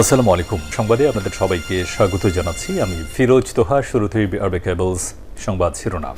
আসসালামু আলাইকুম। সংবাদে আপনাদের সবাইকে স্বাগত জানাচ্ছি। আমি ফিরোজ তোহা। শুরুতেই আরবে কেবলস সংবাদ শিরোনাম।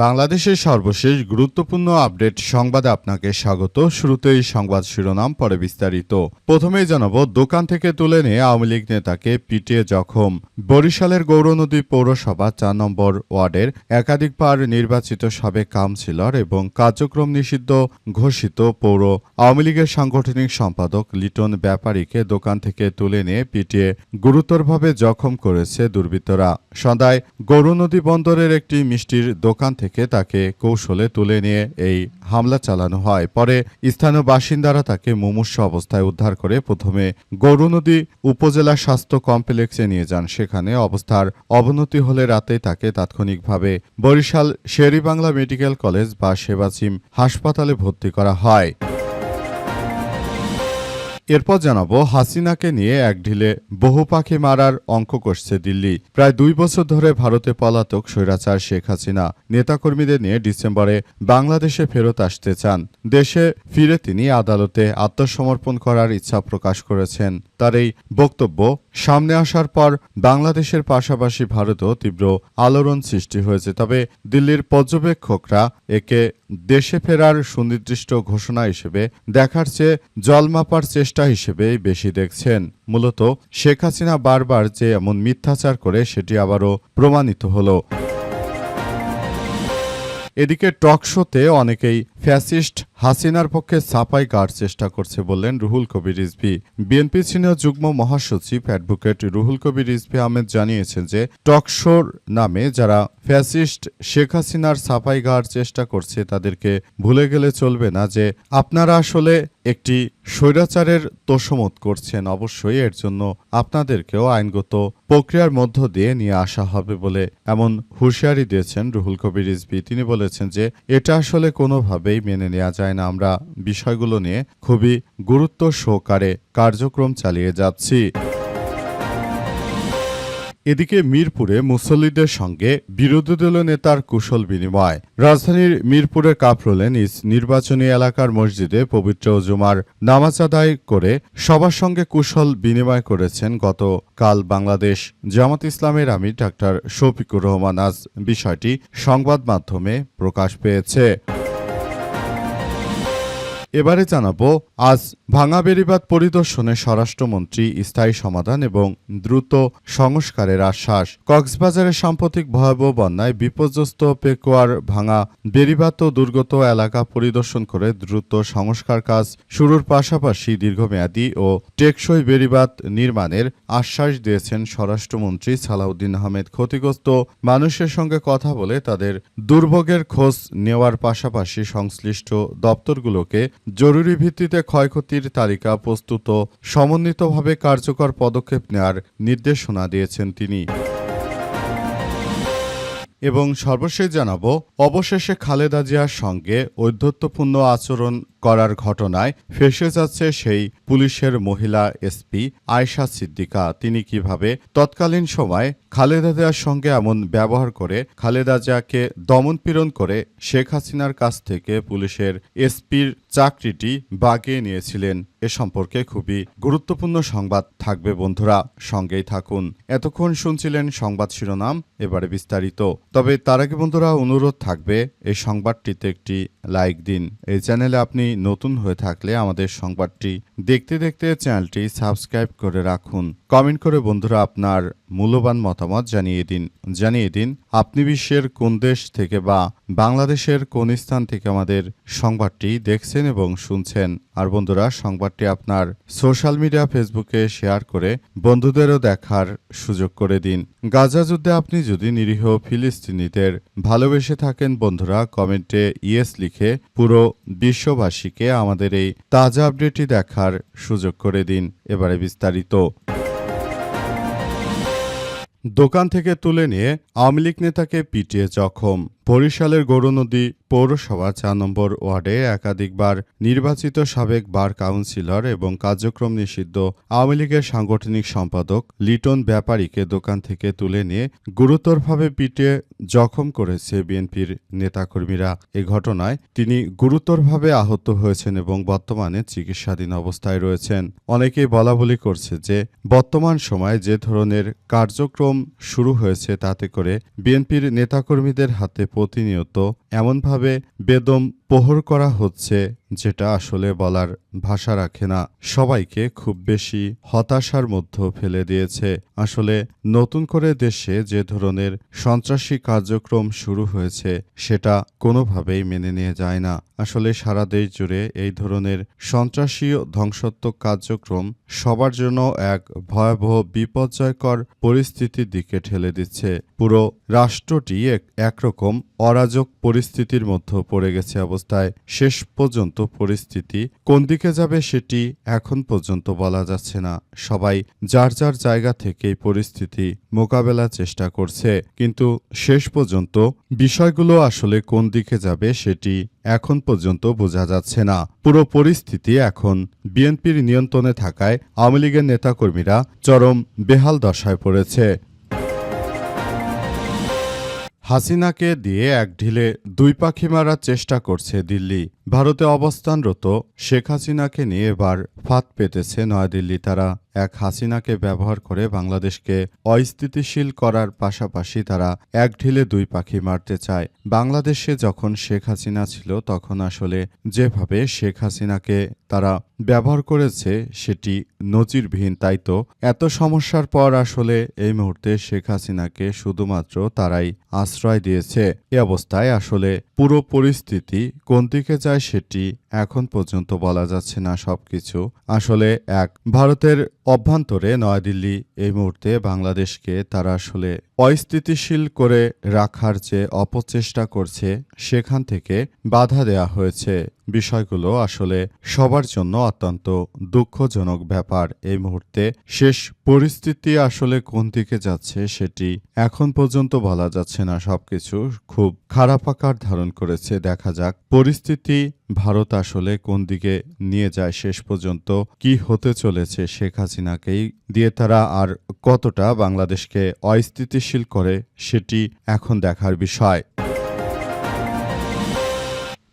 বাংলাদেশের সর্বশেষ গুরুত্বপূর্ণ আপডেট সংবাদে আপনাকে স্বাগত। শুরুতেই সংবাদ শিরোনাম, পরে বিস্তারিত। প্রথমেই জানাবো, দোকান থেকে তুলে নিয়ে আওয়ামী লীগ নেতাকে পিটিয়ে জখম। বরিশালের গৌরনদী পৌরসভা ৪ নম্বর ওয়ার্ডের একাধিকবার নির্বাচিত সাবেক কাউন্সিলর এবং কার্যক্রম নিষিদ্ধ ঘোষিত পৌর আওয়ামী লীগের সাংগঠনিক সম্পাদক লিটন ব্যাপারীকে দোকান থেকে তুলে নিয়ে পিটিয়ে গুরুতরভাবে জখম করেছে দুর্বৃত্তরা। সন্ধ্যায় গৌরনদী বন্দরের একটি মিষ্টির দোকান থেকে তাকে কৌশলে তুলে নিয়ে এই হামলা চালানো হয়। পরে স্থানীয় বাসিন্দারা তাকে মুমূর্ষু অবস্থায় উদ্ধার করে প্রথমে গৌরনদী উপজেলা স্বাস্থ্য কমপ্লেক্সে নিয়ে যান। সেখানে অবস্থার অবনতি হলে রাতে তাকে তাৎক্ষণিকভাবে বরিশাল শের-ই-বাংলা মেডিকেল কলেজ বা সেবাচিম হাসপাতালে ভর্তি করা হয়। এরপর জানাবো, হাসিনাকে নিয়ে এক ঢিলে বহু পাখি মারার অঙ্ক কষছে দিল্লি। প্রায় 2 বছর ধরে ভারতে পলাতক স্বৈরাচার শেখ হাসিনা নেতাকর্মীদের নিয়ে ডিসেম্বরে বাংলাদেশে ফেরত আসতে চান। দেশে ফিরে তিনি আদালতে আত্মসমর্পণ করার ইচ্ছা প্রকাশ করেছেন। তার এই বক্তব্য সামনে আসার পর বাংলাদেশের পাশাপাশি ভারতেও তীব্র আলোড়ন সৃষ্টি হয়েছে। তবে দিল্লির পর্যবেক্ষকরা একে দেশে ফেরার সুনির্দিষ্ট ঘোষণা হিসেবে দেখার চেয়ে জলমাপার চেষ্টা হিসেবেই বেশি দেখছেন। মূলত শেখ হাসিনা বারবার যে এমন মিথ্যাচার করে সেটি আবারও প্রমাণিত হলো। এদিকে টক শোতে অনেকেই ফ্যাসিস্ট হাসিনার পক্ষে ছাপাই গাড়ার চেষ্টা করছে বললেন রুহুল কবির রিজভী। বিএনপি সিনিয়র যুগ্ম মহাসচিব অ্যাডভোকেট রুহুল কবির রিজভী আহমেদ জানিয়েছেন যে টক শোর নামে যারা ফ্যাসিস্ট শেখ হাসিনার ছাপাই গাড়ার চেষ্টা করছে তাদেরকে ভুলে গেলে চলবে না যে আপনারা আসলে একটি স্বৈরাচারের তোষমত করছেন। অবশ্যই এর জন্য আপনাদেরকেও আইনগত প্রক্রিয়ার মধ্য দিয়ে নিয়ে আসা হবে বলে এমন হুঁশিয়ারি দিয়েছেন রুহুল কবির রিজভী। তিনি বলেছেন যে এটা আসলে কোনোভাবেই মেনে নেওয়া যায় না। আমরা বিষয়গুলো নিয়ে খুবই গুরুত্ব সহকারে কার্যক্রম চালিয়ে যাচ্ছি। এদিকে মিরপুরে মুসল্লিদের সঙ্গে বিরোধী দলীয় নেতার কুশল বিনিময়। রাজধানীর মিরপুরের কাফরুলে নিজ নির্বাচনী এলাকার মসজিদে পবিত্র জুমার নামাজ আদায় করে সবার সঙ্গে কুশল বিনিময় করেছেন গতকাল বাংলাদেশ জামাত ইসলামের আমির ডাক্তার শফিকুর রহমান। আজ বিষয়টি সংবাদ মাধ্যমে প্রকাশ পেয়েছে। এবারে জানাবো, আজ ভাঙা বেড়িবাঁধ পরিদর্শনে স্বরাষ্ট্রমন্ত্রী স্থায়ী সমাধান এবং দ্রুত সংস্কারের আশ্বাস। কক্সবাজারের সাম্প্রতিক ভয়াবহ বন্যায় বিপর্যস্ত পেকুয়ার ভাঙা বেড়িবাঁধ ও দুর্গত এলাকা পরিদর্শন করে দ্রুত সংস্কার কাজ শুরুর পাশাপাশি দীর্ঘমেয়াদী ও টেকসই বেড়িবাঁধ নির্মাণের আশ্বাস দিয়েছেন স্বরাষ্ট্রমন্ত্রী সালাউদ্দিন আহমেদ। ক্ষতিগ্রস্ত মানুষের সঙ্গে কথা বলে তাদের দুর্ভোগের খোঁজ নেওয়ার পাশাপাশি সংশ্লিষ্ট দপ্তরগুলোকে জরুরি ভিত্তিতে ক্ষয়ক্ষতির তালিকা প্রস্তুত ও সমন্বিতভাবে কার্যকর পদক্ষেপ নেওয়ার নির্দেশনা দিয়েছেন তিনি। এবং সর্বশেষ জানাবো, অবশেষে খালেদা জিয়ার সঙ্গে ঔদ্ধত্যপূর্ণ আচরণ করার ঘটনায় ফেঁসে যাচ্ছে সেই পুলিশের মহিলা এসপি আয়েশা সিদ্দিকা। তিনি কিভাবে তৎকালীন সময় খালেদা জিয়ার সঙ্গে এমন ব্যবহার করে খালেদা জিয়াকে দমনপীড়ন করে শেখ হাসিনার কাছ থেকে পুলিশের এসপির চাকরিটি বাগিয়ে নিয়েছিলেন, এ সম্পর্কে খুবই গুরুত্বপূর্ণ সংবাদ থাকবে। বন্ধুরা, সঙ্গেই থাকুন। এতক্ষণ শুনছিলেন সংবাদ শিরোনাম, এবারে বিস্তারিত। তবে তার আগে বন্ধুরা অনুরোধ থাকবে, এই সংবাদটিতে একটি লাইক দিন। এই চ্যানেলে আপনি নতুন হয়ে থাকলে আমাদের সংবাদটি দেখতে দেখতে চ্যানেলটি সাবস্ক্রাইব করে রাখুন। কমেন্ট করে বন্ধুরা আপনার মূল্যবান মতামত জানিয়ে দিন আপনি বিশ্বের কোন দেশ থেকে বা বাংলাদেশের কোন স্থান থেকে আমাদের সংবাদটি দেখছেন এবং শুনছেন। আর বন্ধুরা, সংবাদটি আপনার সোশ্যাল মিডিয়া ফেসবুকে শেয়ার করে বন্ধুদেরও দেখার সুযোগ করে দিন। গাজা যুদ্ধে আপনি যদি নিরীহ ফিলিস্তিনিদের ভালোবেসে থাকেন বন্ধুরা, কমেন্টে ইয়েস লিখে পুরো বিশ্ববাসীকে আমাদের এই তাজা আপডেটটি দেখার সুযোগ করে দিন। এবারে বিস্তারিত। দোকান থেকে তুলে নিয়ে আওয়ামী লীগ নেতাকে পিটিয়ে জখম। বরিশালের গৌরনদী পৌরসভা ৪ নম্বর ওয়ার্ডে একাধিকবার নির্বাচিত সাবেক বার কাউন্সিলর এবং কার্যক্রম নিষিদ্ধ আওয়ামী লীগের সাংগঠনিক সম্পাদক লিটন ব্যাপারীকে দোকান থেকে তুলে নিয়ে গুরুতরভাবে পিটিয়ে জখম করেছে বিএনপির নেতাকর্মীরা। এ ঘটনায় তিনি গুরুতরভাবে আহত হয়েছেন এবং বর্তমানে চিকিৎসাধীন অবস্থায় রয়েছেন। অনেকেই বলাবলি করছে যে বর্তমান সময়ে যে ধরনের কার্যক্রম শুরু হয়েছে তাতে করে বিএনপির নেতাকর্মীদের হাতে প্রতিনিয়ত এমনভাবে বেদম প্রহর করা হচ্ছে যেটা আসলে বলার ভাষা রাখে না। সবাইকে খুব বেশি হতাশার মধ্যে ফেলে দিয়েছে। আসলে নতুন করে দেশে যে ধরনের সন্ত্রাসী কার্যক্রম শুরু হয়েছে সেটা কোনোভাবেই মেনে নিয়ে যায় না। আসলে সারা দেশ জুড়ে এই ধরনের সন্ত্রাসী ও ধ্বংসাত্মক কার্যক্রম সবার জন্য এক ভয়াবহ বিপর্যয়কর পরিস্থিতির দিকে ঠেলে দিচ্ছে। পুরো রাষ্ট্রটি একরকম অরাজক পরিস্থিতির মধ্যে পড়ে গেছে অবস্থায়। শেষ পর্যন্ত পরিস্থিতি কোন দিকে যাবে সেটি এখন পর্যন্ত বলা যাচ্ছে না। সবাই যার যার জায়গা থেকে পরিস্থিতি মোকাবেলার চেষ্টা করছে, কিন্তু শেষ পর্যন্ত বিষয়গুলো আসলে কোন দিকে যাবে সেটি এখন পর্যন্ত বোঝা যাচ্ছে না। পুরো পরিস্থিতি এখন বিএনপির নিয়ন্ত্রণে থাকায় আওয়ামী লীগের নেতাকর্মীরা চরম বেহাল দশায় পড়েছে। হাসিনাকে দিয়ে এক ঢিলে দুই পাখি মারার চেষ্টা করছে দিল্লি। ভারতে অবস্থানরত শেখ হাসিনাকে নিয়ে এবার ফাঁদ পেতেছে নয়াদিল্লি। তারা এক হাসিনাকে ব্যবহার করে বাংলাদেশকে অস্থিতিশীল করার পাশাপাশি তারা এক ঢিলে দুই পাখি মারতে চায়। বাংলাদেশে যখন শেখ হাসিনা ছিল তখন আসলে যেভাবে শেখ হাসিনাকে তারা ব্যবহার করেছে সেটি নজিরবিহীন। তাই তো এত সমস্যার পর আসলে এই মুহূর্তে শেখ হাসিনাকে শুধুমাত্র তারাই আশ্রয় দিয়েছে। এ অবস্থায় আসলে পুরো পরিস্থিতি কোন দিকে যায় সেটি এখন পর্যন্ত বলা যাচ্ছে না। সবকিছু আসলে এক ভারতের অভ্যন্তরে নয়াদিল্লি এই মুহূর্তে বাংলাদেশকে তারা আসলে অস্থিতিশীল করে রাখার যে অপচেষ্টা করছে সেখান থেকে বাধা দেয়া হয়েছে। বিষয়গুলো আসলে সবার জন্য অত্যন্ত দুঃখজনক ব্যাপার। এই মুহূর্তে শেষ পরিস্থিতি আসলে কোন দিকে যাচ্ছে সেটি এখন পর্যন্ত বলা যাচ্ছে না। সবকিছু খুব খারাপ আকার ধারণ করেছে। দেখা যাক পরিস্থিতি ভারত আসলে কোন দিকে নিয়ে যায়, শেষ পর্যন্ত কি হতে চলেছে। শেখ হাসিনাকেই দিয়ে তারা আর কতটা বাংলাদেশকে অস্থিতিশীল করে সেটি এখন দেখার বিষয়।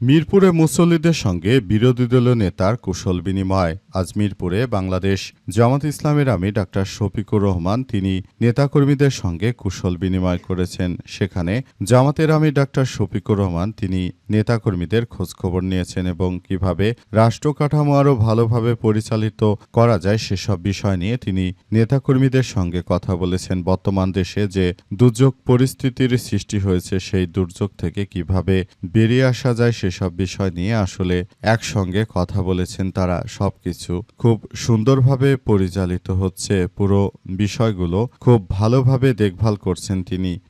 মিরপুরে মুসল্লিদের সঙ্গে বিরোধী দলীয় নেতার কুশল বিনিময়। আজ মিরপুরে বাংলাদেশ জামাত ইসলামের আমির ডাক্তার শফিকুর রহমান তিনি নেতাকর্মীদের সঙ্গে কুশল বিনিময় করেছেন। সেখানে জামাতের আমির ডাক্তার শফিকুর রহমান তিনি নেতাকর্মীদের খোঁজখবর নিয়েছেন এবং কিভাবে রাষ্ট্র কাঠামো আরও ভালোভাবে পরিচালিত করা যায় সেসব বিষয় নিয়ে তিনি নেতাকর্মীদের সঙ্গে কথা বলেছেন। বর্তমান দেশে যে দুর্যোগ পরিস্থিতির সৃষ্টি হয়েছে সেই দুর্যোগ থেকে কিভাবে বেরিয়ে আসা যায় সেসব বিষয় নিয়ে আসলে একসঙ্গে কথা বলেছেন তারা। সবকিছু খুব সুন্দরভাবে পরিচালিত হচ্ছে। পুরো বিষয়গুলো খুব ভালোভাবে দেখভাল করছেন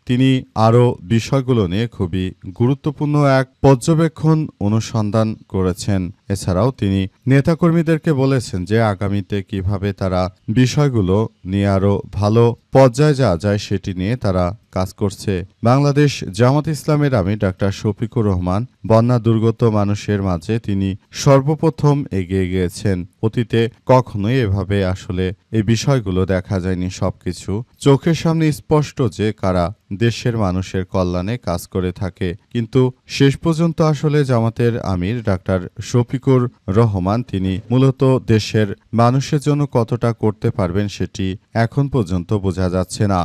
তিনি আরও বিষয়গুলো নিয়ে খুবই গুরুত্বপূর্ণ এক পর্যবেক্ষণ অনুসন্ধান করেছেন। এছাড়াও তিনি নেতাকর্মীদেরকে বলেছেন যে আগামীতে কিভাবে তারা বিষয়গুলো নিয়ে আরও ভালো পর্যায়ে যাওয়া যায় সেটি নিয়ে তারা কাজ করছে। বাংলাদেশ জামাত ইসলামের আমির ডাক্তার শফিকুর রহমান বন্যা দুর্গত মানুষের মাঝে তিনি সর্বপ্রথম এগিয়ে গিয়েছেন। অতীতে কখনোই এভাবে আসলে এই বিষয়গুলো দেখা যায়নি। সবকিছু চোখের সামনে স্পষ্ট যে কারা দেশের মানুষের কল্যাণে কাজ করে থাকে, কিন্তু শেষ পর্যন্ত আসলে জামাতের আমির ডাক্তার শফিকুর রহমান তিনি মূলত দেশের মানুষের জন্য কতটা করতে পারবেন সেটি এখন পর্যন্ত বোঝা যাচ্ছে না।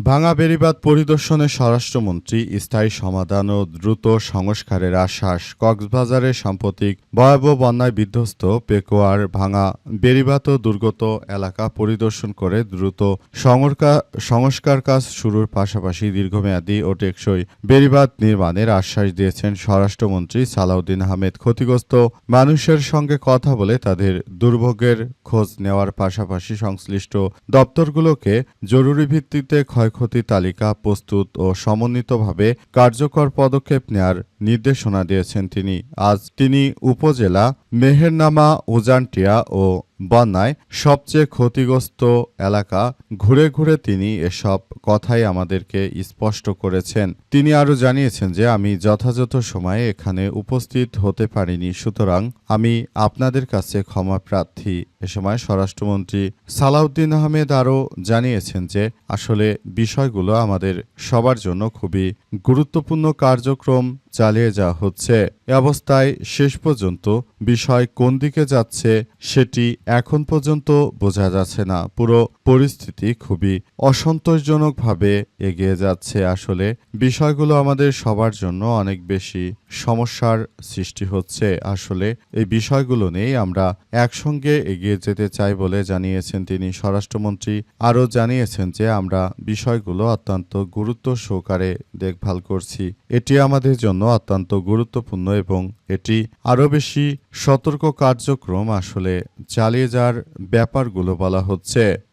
ভাঙা বেড়িবাঁধ পরিদর্শনে স্বরাষ্ট্রমন্ত্রী স্থায়ী সমাধান ও দ্রুত সংস্কারের আশ্বাস। কক্সবাজারের সাম্প্রতিক ভয়াবহ বন্যায় বিধ্বস্ত পেকুয়ার ভাঙা বেড়িবাঁধ ও দুর্গত এলাকা পরিদর্শন করে দ্রুত সংস্কার কাজ শুরুর পাশাপাশি দীর্ঘমেয়াদী ও টেকসই বেড়িবাঁধ নির্মাণের আশ্বাস দিয়েছেন স্বরাষ্ট্রমন্ত্রী সালাউদ্দিন আহমেদ। ক্ষতিগ্রস্ত মানুষের সঙ্গে কথা বলে তাদের দুর্ভোগের খোঁজ নেওয়ার পাশাপাশি সংশ্লিষ্ট দপ্তরগুলোকে জরুরি ভিত্তিতে ক্ষয়ক্ষতি তালিকা প্রস্তুত ও সমন্বিতভাবে কার্যকর পদক্ষেপ নেয়ার নির্দেশনা দিয়েছেন তিনি। আজ তিনি উপজেলা মেহেরনামা, উজানটিয়া ও বন্যায় সবচেয়ে ক্ষতিগ্রস্ত এলাকা ঘুরে ঘুরে তিনি এসব কথাই আমাদেরকে স্পষ্ট করেছেন। তিনি আরও জানিয়েছেন যে আমি যথাযথ সময়ে এখানে উপস্থিত হতে পারিনি, সুতরাং আমি আপনাদের কাছে ক্ষমা প্রার্থী। এ সময় স্বরাষ্ট্রমন্ত্রী সালাউদ্দিন আহমেদ আরও জানিয়েছেন যে আসলে বিষয়গুলো আমাদের সবার জন্য খুবই গুরুত্বপূর্ণ কার্যক্রম চালিয়ে যাওয়া হচ্ছে। এ অবস্থায় শেষ পর্যন্ত বিষয় কোন দিকে যাচ্ছে সেটি এখন পর্যন্ত বোঝা যাচ্ছে না। পুরো পরিস্থিতি খুবই অসন্তোষজনকভাবে এগিয়ে যাচ্ছে। আসলে বিষয়গুলো আমাদের সবার জন্য অনেক বেশি সমস্যার সৃষ্টি হচ্ছে। আসলে এই বিষয়গুলো নিয়েই আমরা একসঙ্গে এগিয়ে যেতে চাই বলে জানিয়েছেন তিনি। স্বরাষ্ট্রমন্ত্রী আরও জানিয়েছেন যে আমরা বিষয়গুলো অত্যন্ত গুরুত্ব সহকারে দেখভাল করছি। এটি আমাদের জন্য অত্যন্ত গুরুত্বপূর্ণ এবং এটি আরও বেশি সতর্ক কার্যক্রম আসলে চালিয়ে যাওয়ার ব্যাপারগুলো বলা হচ্ছে।